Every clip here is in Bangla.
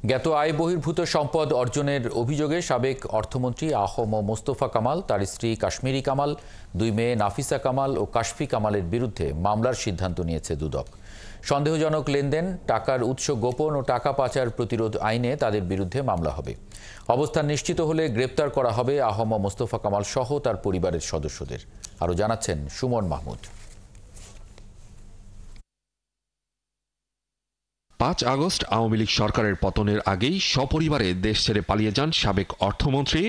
জ্ঞাত আয় বহির্ভূত সম্পদ অর্জনের অভিযোগে সাবেক অর্থমন্ত্রী আ.হ.ম মোস্তফা কামাল, তার স্ত্রী কাশ্মীরি কামাল, দুই মেয়ে নাফিসা কামাল ও কাশফি কামালের বিরুদ্ধে মামলার সিদ্ধান্ত নিয়েছে দুদক। সন্দেহজনক লেনদেন, টাকার উৎস গোপন ও টাকা পাচার প্রতিরোধ আইনে তাদের বিরুদ্ধে মামলা হবে। অবস্থান নিশ্চিত হলে গ্রেপ্তার করা হবে আ.হ.ম মোস্তফা কামাল সহ তার পরিবারের সদস্যদের। আরও জানাচ্ছেন সুমন মাহমুদ। ৫ আগস্ট আওয়ামী লীগ সরকারের পতনের আগেই সপরিবারে দেশ ছেড়ে পালিয়ে যান সাবেক অর্থমন্ত্রী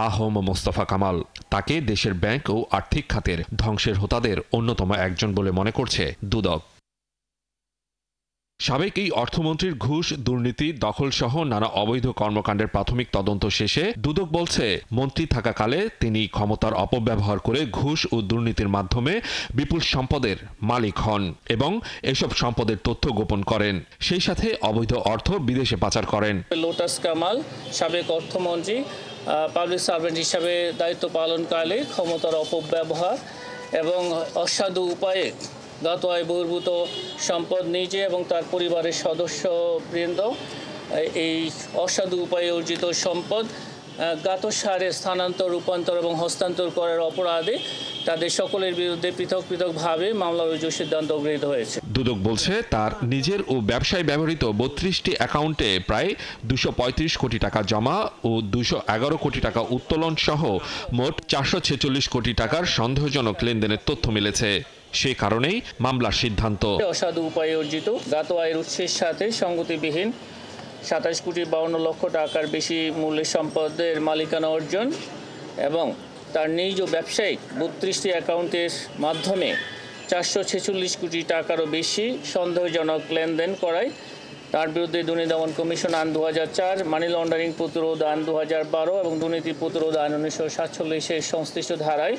আ.হ.ম মোস্তফা কামাল। তাকে দেশের ব্যাংক ও আর্থিক খাতের ধ্বংসের হোতাদের অন্যতম একজন বলে মনে করছে দুদক। সাবেক এই অর্থমন্ত্রীর ঘুষ, দুর্নীতি, দখলসহ নানা অবৈধ কর্মকাণ্ডের প্রাথমিক তদন্ত শেষে দুদক বলছে, মন্ত্রী থাকাকালে তিনি ক্ষমতার অপব্যবহার করে ঘুষ ও দুর্নীতির মাধ্যমে বিপুল সম্পদের মালিক হন এবং এসব সম্পদের তথ্য গোপন করেন। সেই সাথে অবৈধ অর্থ বিদেশে পাচার করেন। লোটাস কামাল সাবেক অর্থমন্ত্রী পাবলিক সার্ভেন্ট হিসাবে দায়িত্ব পালনকালে ক্ষমতার অপব্যবহার এবং অসাধু উপায়ে জ্ঞাত আয় বহির্ভূত সম্পদ নিজে এবং তার পরিবারের সদস্যবৃন্দ এই অসাধু উপায়ে অর্জিত সম্পদ জ্ঞাতসারে স্থানান্তর, রূপান্তর এবং হস্তান্তর করার অপরাধে তাদের সকলের বিরুদ্ধে পৃথক পৃথকভাবে মামলা রুজুর সিদ্ধান্ত গৃহীত হয়েছে। দুদক বলছে, তার নিজের ও ব্যবসায় ব্যবহৃত ৩২টি অ্যাকাউন্টে প্রায় ২৩৫ কোটি টাকা জমা ও ২১১ কোটি টাকা উত্তোলন সহ মোট ৪৪৬ কোটি টাকার সন্দেহজনক লেনদেনের তথ্য মিলেছে। সে কারণেই মামলার সিদ্ধান্ত। অসাধু উপায়ে অর্জিত জ্ঞাত আয়ের উৎসের সাথে সঙ্গতিবিহীন ২৭ কোটি ৫২ লক্ষ টাকার বেশি মূল্যের সম্পদের মালিকানা অর্জন এবং তার নিজ ব্যবসায়িক ৩২টি অ্যাকাউন্টের মাধ্যমে ৪৪৬ কোটি টাকারও বেশি সন্দেহজনক লেনদেন করায় তার বিরুদ্ধে দুর্নীতি দমন কমিশন আইন ২০০৪, মানি লন্ডারিং প্রতিরোধ আইন ২০১২ এবং দুর্নীতি প্রতিরোধ আইন ১৯৪৭-এর সংশ্লিষ্ট ধারায়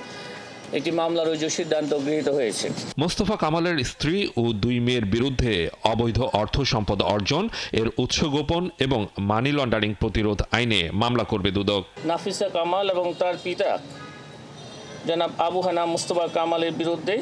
একটি মামলা রুজুর সিদ্ধান্ত গৃহীত হয়েছে। মোস্তফা কামালের স্ত্রী ও দুই মেয়ের বিরুদ্ধে অবৈধ অর্থ সম্পদ অর্জন, এর উৎস গোপন এবং মানি লন্ডারিং প্রতিরোধ আইনে মামলা করবে দুদক। নাফিসা কামাল এবং তার পিতা জনাব আবু হানা মোস্তফা কামালের বিরুদ্ধে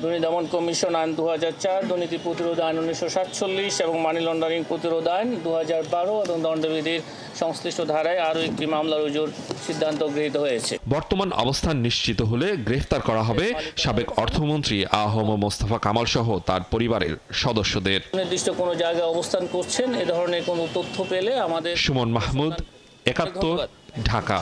দুর্নীতি দমন কমিশন আইন ২০০৪, দুর্নীতি প্রতিরোধ আইন ১৯৪৭ এবং মানি লন্ডারিং প্রতিরোধ আইন ২০১২ এবং দণ্ডবিধির সংশ্লিষ্ট ধারায় আরও একটি মামলা রুজুর সিদ্ধান্ত গৃহীত হয়েছে। বর্তমান অবস্থান নিশ্চিত হলে গ্রেফতার করা হবে সাবেক অর্থমন্ত্রী আ.হ.ম মোস্তফা কামাল সহ তার পরিবারের সদস্যদের। নির্দিষ্ট কোনো জায়গায় অবস্থান করছেন এ ধরনের কোনো তথ্য পেলে আমাদের। সুমন মাহমুদ, ৭১, ঢাকা।